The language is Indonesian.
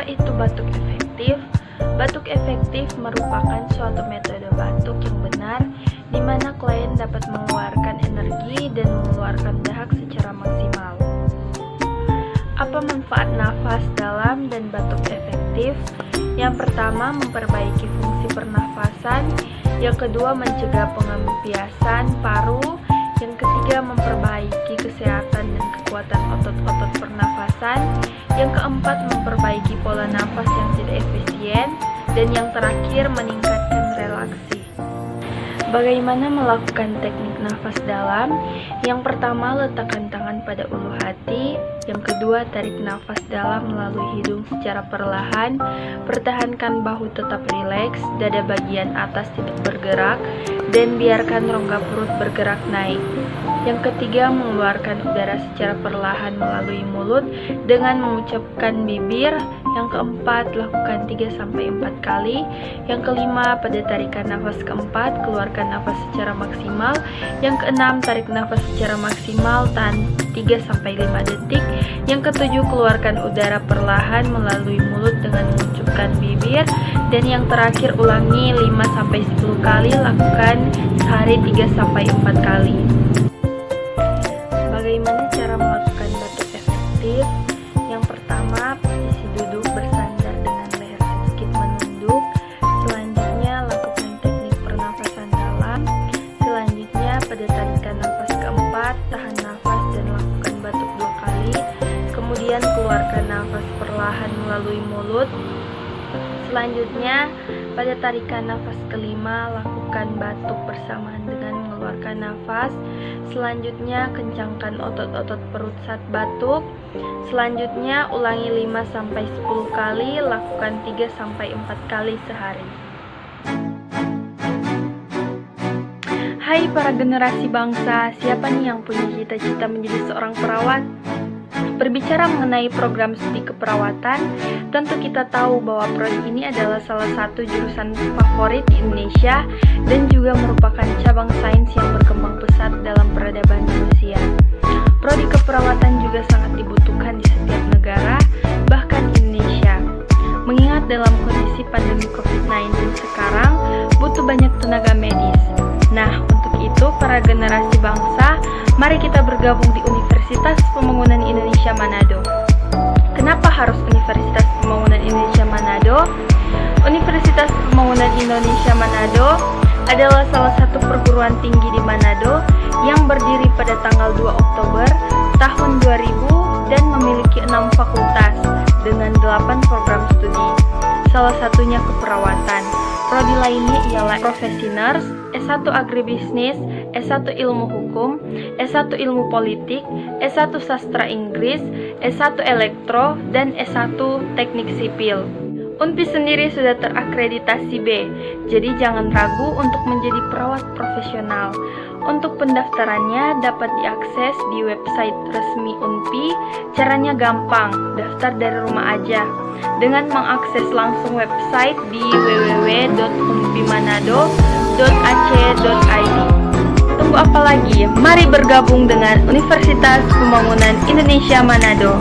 Apa itu batuk efektif? Batuk efektif merupakan suatu metode batuk yang benar di mana klien dapat mengeluarkan energi dan mengeluarkan dahak secara maksimal. Apa manfaat nafas dalam dan batuk efektif? Yang pertama, memperbaiki fungsi pernafasan. Yang kedua, mencegah pengempiasan paru. Yang ketiga, memperbaiki kesehatan dan kekuatan otot-otot pernafasan. Yang keempat, memperbaiki pola nafas yang tidak efisien. Dan yang terakhir, meningkatkan relaksi. Bagaimana melakukan teknik nafas dalam? Yang pertama, letakkan tangan pada ulu hati. Yang kedua, tarik nafas dalam melalui hidung secara perlahan. Pertahankan bahu tetap rileks, dada bagian atas tidak bergerak, dan biarkan rongga perut bergerak naik. Yang ketiga, mengeluarkan udara secara perlahan melalui mulut dengan mengucapkan bibir. Yang keempat, lakukan 3-4 kali. Yang kelima, pada tarikan nafas keempat, keluarkan nafas secara maksimal. Yang keenam, tarik nafas secara maksimal, tahan 3-5 detik. Yang ketujuh, keluarkan udara perlahan melalui mulut dengan mengucapkan bibir. Dan yang terakhir, ulangi 5-10 kali, lakukan sehari 3-4 kali. Bagaimana cara melakukan batuk efektif? Yang pertama, posisi duduk bersandar dengan leher sedikit menunduk. Selanjutnya, lakukan teknik pernafasan dalam. Selanjutnya, pada tarikan nafas keempat, tahan nafas dan lakukan batuk 2 kali. Kemudian keluarkan nafas perlahan melalui mulut. Selanjutnya, pada tarikan nafas kelima, lakukan batuk bersamaan dengan mengeluarkan nafas. Selanjutnya, kencangkan otot-otot perut saat batuk. Selanjutnya, ulangi 5-10 kali, lakukan 3-4 kali sehari. Hai para generasi bangsa, siapa nih yang punya cita-cita menjadi seorang perawat? Berbicara mengenai program studi keperawatan, tentu kita tahu bahwa prodi ini adalah salah satu jurusan favorit di Indonesia dan juga merupakan cabang sains yang berkembang pesat dalam peradaban manusia. Prodi keperawatan juga sangat dibutuhkan di setiap negara, bahkan Indonesia. Mengingat dalam kondisi pandemi COVID-19 sekarang, butuh banyak tenaga medis. Nah, untuk itu para generasi bangsa, mari kita bergabung di Universitas Pembangunan Indonesia Manado. Kenapa harus Universitas Pembangunan Indonesia Manado? Universitas Pembangunan Indonesia Manado adalah salah satu perguruan tinggi di Manado yang berdiri pada tanggal 2 Oktober tahun 2000 dan memiliki 6 fakultas dengan 8 program studi. Salah satunya keperawatan. Prodi lainnya ialah profesi nurse, S1 agribisnis, S1 ilmu hukum, S1 ilmu politik, S1 sastra Inggris, S1 elektro, dan S1 teknik sipil. UNPI sendiri sudah terakreditasi B, jadi jangan ragu untuk menjadi perawat profesional. Untuk pendaftarannya dapat diakses di website resmi UNPI. Caranya gampang, daftar dari rumah aja dengan mengakses langsung website di www.unpimanado.ac.id. Tunggu apa lagi? Mari bergabung dengan Universitas Pembangunan Indonesia Manado.